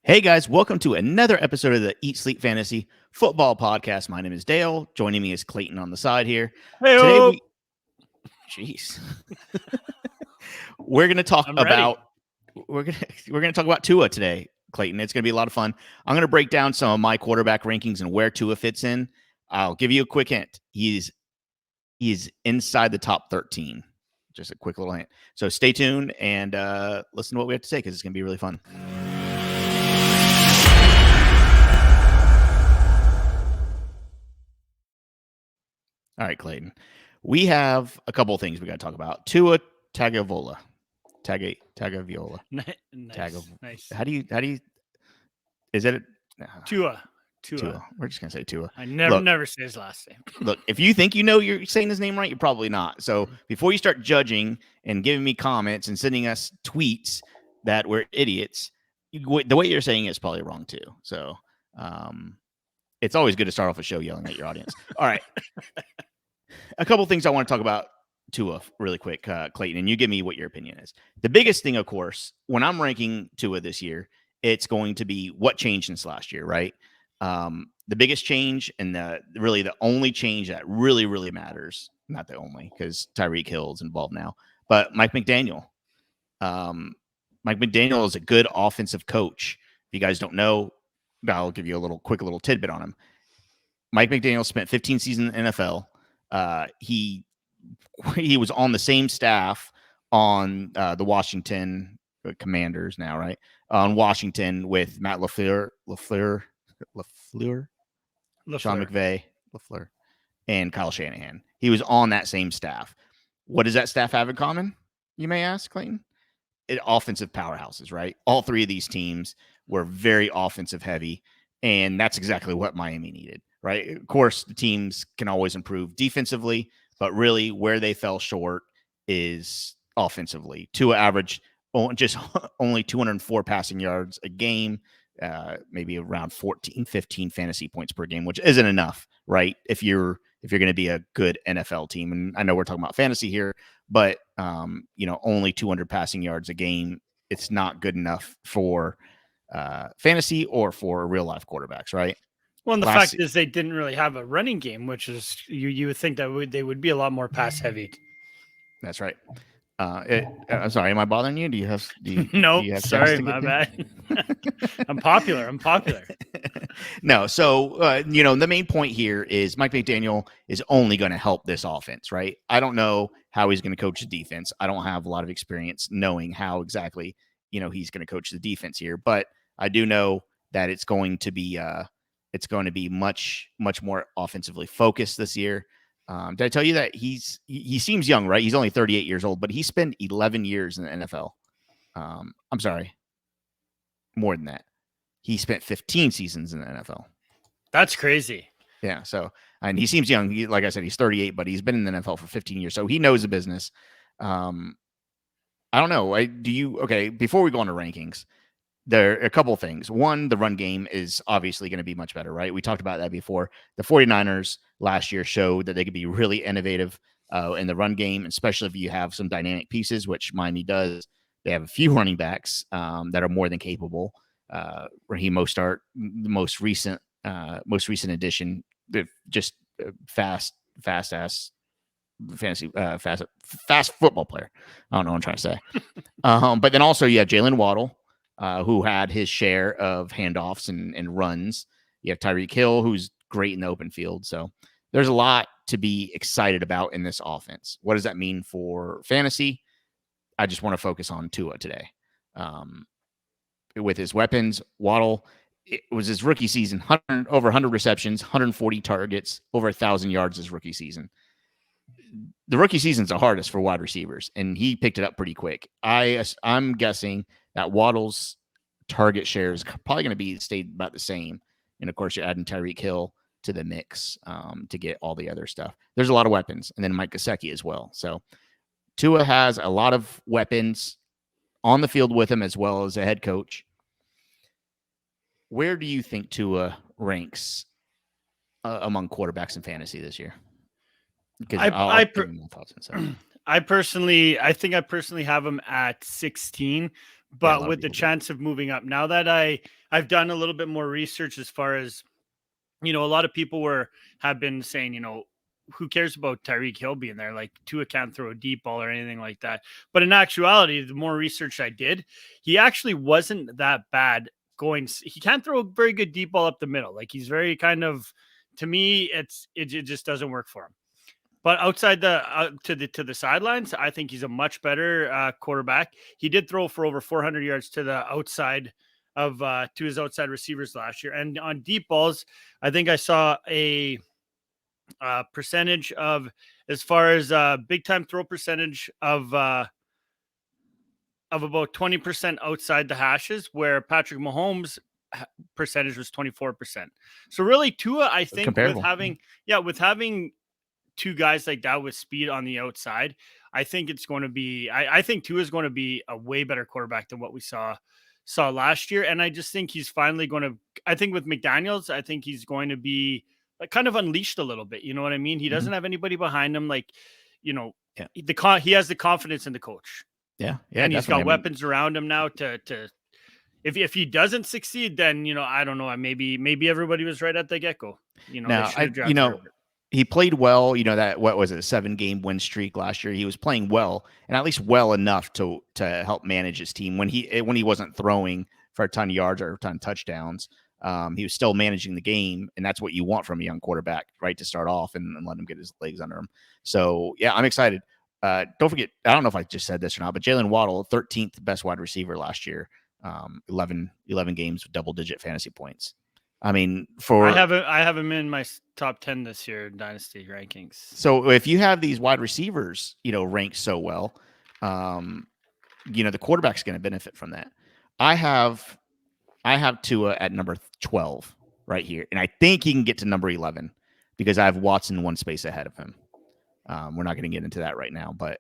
Hey guys, welcome to another episode of the Eat Sleep Fantasy Football Podcast. My name is Dale. Joining me is Clayton on the side here. Today Hey-o. jeez, we're gonna talk I'm ready. about we're gonna talk about Tua today, Clayton. It's gonna be a lot of fun. I'm gonna break down some of my quarterback rankings and where Tua fits in. I'll give you a quick hint. He's inside the top 13. Just a quick little hint. So stay tuned and listen to what we have to say because it's gonna be really fun. All right, Clayton. We have a couple of things we got to talk about. Tua Tagavola. Tagavola. Nice. How do you is it Tua. We're just gonna say Tua. I never say his last name. Look, if you think you know you're saying his name right, you're probably not. So before you start judging and giving me comments and sending us tweets that we're idiots, the way you're saying it is probably wrong too. So it's always good to start off a show yelling at your audience. All right. A couple things I want to talk about Tua really quick, Clayton, and you give me what your opinion is. The biggest thing, of course, when I'm ranking Tua this year, it's going to be what changed since last year, right? The biggest change and really the only change that really matters, not the only because Tyreek Hill's involved now, but Mike McDaniel. Mike McDaniel is a good offensive coach. If you guys don't know, I'll give you a quick little tidbit on him. Mike McDaniel spent 15 seasons in the NFL. He was on the same staff on the Washington Commanders now, right? On Washington with Matt LaFleur, Sean McVay, and Kyle Shanahan. He was on that same staff. What does that staff have in common, you may ask, Clayton? Offensive powerhouses, right? All three of these teams were very offensive heavy, and that's exactly what Miami needed, right? Of course, the teams can always improve defensively, but really where they fell short is offensively. Tua averaged just only 204 passing yards a game, maybe around 14, 15 fantasy points per game, which isn't enough, right? If you're going to be a good NFL team. And I know we're talking about fantasy here, but only 200 passing yards a game, it's not good enough for fantasy or for real life quarterbacks, right? Well, and the fact is they didn't really have a running game, which is you would think that they would be a lot more pass heavy. That's right. I'm sorry, am I bothering you? Do you have no? Do you have sorry, my bad. I'm popular. No, so the main point here is Mike McDaniel is only going to help this offense, right? I don't know how he's going to coach the defense. I don't have a lot of experience knowing how exactly he's going to coach the defense here, but I do know that it's going to be much more offensively focused this year. Did I tell you that he seems young, right? He's only 38 years old, but he spent 11 years in the NFL. I'm sorry, more than that. He spent 15 seasons in the NFL. That's crazy. Yeah. So, and he seems young. Like I said, he's 38, but he's been in the NFL for 15 years. So he knows the business. I don't know. Okay. Before we go on to rankings, there are a couple of things. One, the run game is obviously going to be much better, right? We talked about that before. The 49ers last year showed that they could be really innovative in the run game, especially if you have some dynamic pieces, which Miami does. They have a few running backs that are more than capable. Raheem Mostert, the most recent addition, just fast fantasy fast football player. I don't know what I'm trying to say. But then also you have Jalen Waddle, who had his share of handoffs and runs. You have Tyreek Hill, who's great in the open field. So there's a lot to be excited about in this offense. What does that mean for fantasy? I just want to focus on Tua today. With his weapons, Waddle, it was his rookie season, over 100 receptions, 140 targets, over 1,000 yards his rookie season. The rookie season's the hardest for wide receivers, and he picked it up pretty quick. I'm guessing that Waddle's target share is probably going to stay about the same. And, of course, you're adding Tyreek Hill to the mix to get all the other stuff. There's a lot of weapons, and then Mike Gesicki as well. So Tua has a lot of weapons on the field with him as well as a head coach. Where do you think Tua ranks among quarterbacks in fantasy this year? Because I personally have him at 16, but lot of with the people do. chance of moving up, now that I've done a little bit more research as far as, a lot of people have been saying, who cares about Tyreek Hill being there? Like Tua can't throw a deep ball or anything like that. But in actuality, the more research I did, he actually wasn't that bad going. He can't throw a very good deep ball up the middle. Like he's very kind of, to me, it just doesn't work for him. But outside to the sidelines, I think he's a much better quarterback. He did throw for over 400 yards to the outside of to his outside receivers last year, and on deep balls, I think I saw a percentage of, as far as big time throw percentage of about 20% outside the hashes, where Patrick Mahomes percentage was 24%. So really, Tua, I think with having two guys like that with speed on the outside, I think it's going to be. I think Tua is going to be a way better quarterback than what we saw last year, and I just think he's finally going to. I think with McDaniels, I think he's going to be like kind of unleashed a little bit. You know what I mean? He doesn't have anybody behind him. Like, Yeah. he has the confidence in the coach. Yeah, and he's got weapons around him now to. If he doesn't succeed, then I don't know. Maybe everybody was right at the get go. Now he played well. That what was it, a 7-game win streak last year. He was playing well, and at least well enough to help manage his team when he wasn't throwing for a ton of yards or a ton of touchdowns. He was still managing the game, and that's what you want from a young quarterback, right? To start off and let him get his legs under him. So yeah, I'm excited. Don't forget, I don't know if I just said this or not, but Jalen Waddle, 13th best wide receiver last year. 11 games with double-digit fantasy points. I mean, I have him in my top 10 this year in Dynasty rankings. So if you have these wide receivers, ranked so well, the quarterback's going to benefit from that. I have Tua at number 12 right here, and I think he can get to number 11 because I have Watson one space ahead of him. We're not going to get into that right now, but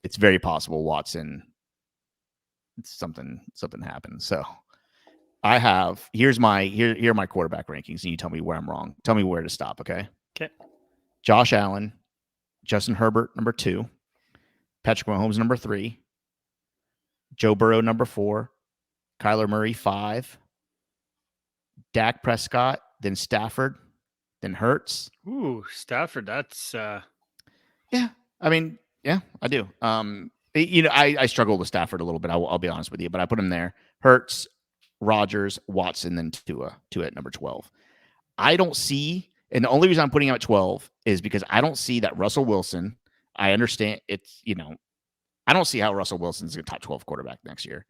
it's very possible Watson something happens. So here are my quarterback rankings, and you tell me where I'm wrong. Tell me where to stop, okay? Okay. Josh Allen, Justin Herbert, number 2. Patrick Mahomes, number 3. Joe Burrow, number 4. Kyler Murray, 5. Dak Prescott, then Stafford, then Hurts. Ooh, Stafford, that's yeah. I mean, yeah, I do. I struggle with Stafford a little bit. I'll be honest with you, but I put him there. Hurts, Rodgers, Watson, then Tua at number 12. I don't see, and the only reason I'm putting him at 12 is because I don't see that Russell Wilson. I understand it's, I don't see how Russell Wilson's a top 12 quarterback next year.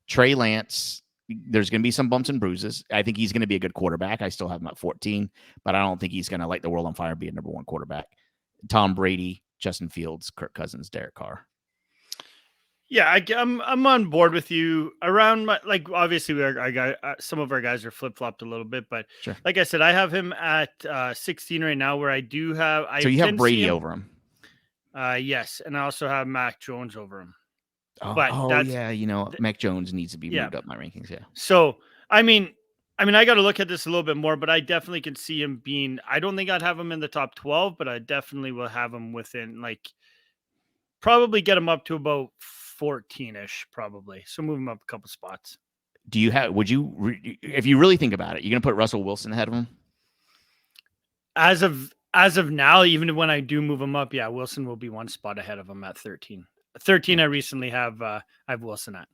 Trey Lance, there's going to be some bumps and bruises. I think he's going to be a good quarterback. I still have him at 14, but I don't think he's going to light the world on fire and be a number 1 quarterback. Tom Brady, Justin Fields, Kirk Cousins, Derek Carr. Yeah, I'm on board with you around obviously some of our guys are flip-flopped a little bit, but sure. Like I said, I have him at 16 right now, where I do have. So you have Brady over him. Yes, and I also have Mac Jones over him. Mac Jones needs to be moved up my rankings. Yeah. So I mean, I got to look at this a little bit more, but I definitely can see him being. I don't think I'd have him in the top 12, but I definitely will have him within probably get him up to about 14-ish, probably. So move him up a couple spots. Would you, if you really think about it, you're going to put Russell Wilson ahead of him? As of now, even when I do move him up, yeah, Wilson will be one spot ahead of him at 13. 13, I recently have Wilson at.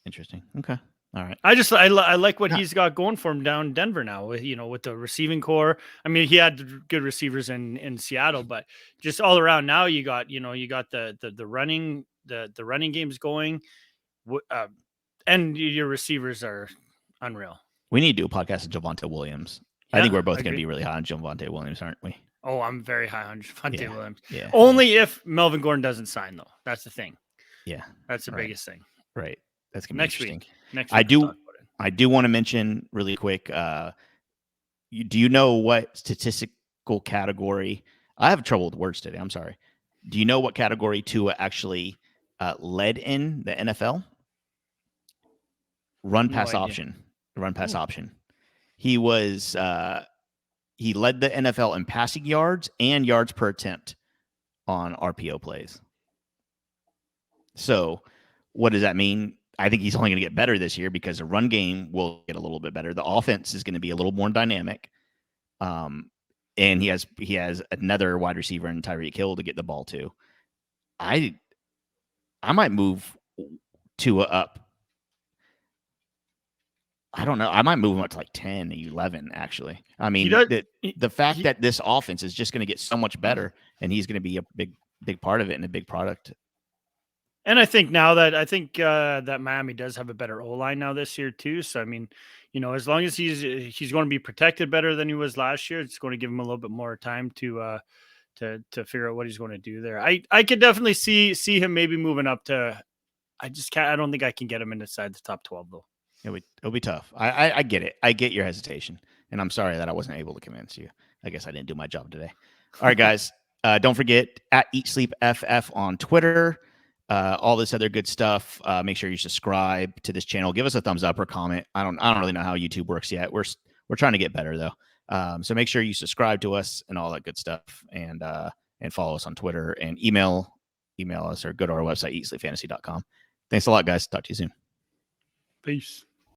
Interesting. Okay. All right. I like what he's got going for him down in Denver now with the receiving core. I mean, he had good receivers in Seattle, but just all around now you got the running games going, and your receivers are unreal. We need to do a podcast of Javonte Williams. Yeah, I think we're both going to be really high on Javonte Williams, aren't we? Oh, I'm very high on Javonte Williams. Yeah. Only if Melvin Gordon doesn't sign, though. That's the thing. Yeah. That's the biggest thing. Right. That's going to be interesting. Next week. I do want to mention really quick. Do you know what statistical category? I have trouble with words today. I'm sorry. Do you know what category Tua actually led in the NFL? Run pass option. He was. He led the NFL in passing yards and yards per attempt on RPO plays. So, what does that mean? I think he's only going to get better this year because the run game will get a little bit better. The offense is going to be a little more dynamic. And he has another wide receiver in Tyreek Hill to get the ball to. I might move Tua up. I don't know. I might move him up to like 10, 11, actually. I mean, the fact that this offense is just going to get so much better and he's going to be a big part of it and a big product. And I think now that Miami does have a better O-line now this year too. So I mean, as long as he's going to be protected better than he was last year, it's going to give him a little bit more time to figure out what he's going to do there. I could definitely see him maybe moving up to. I don't think I can get him inside the top 12 though. It'll be tough. I get it. I get your hesitation, and I'm sorry that I wasn't able to convince you. I guess I didn't do my job today. All right, guys. Don't forget at Eat Sleep FF on Twitter. All this other good stuff. Make sure you subscribe to this channel. Give us a thumbs up or comment. I don't really know how YouTube works yet. We're trying to get better though. So make sure you subscribe to us and all that good stuff, and follow us on Twitter and email us or go to our website eatsleepfantasy.com. Thanks a lot, guys. Talk to you soon. Peace.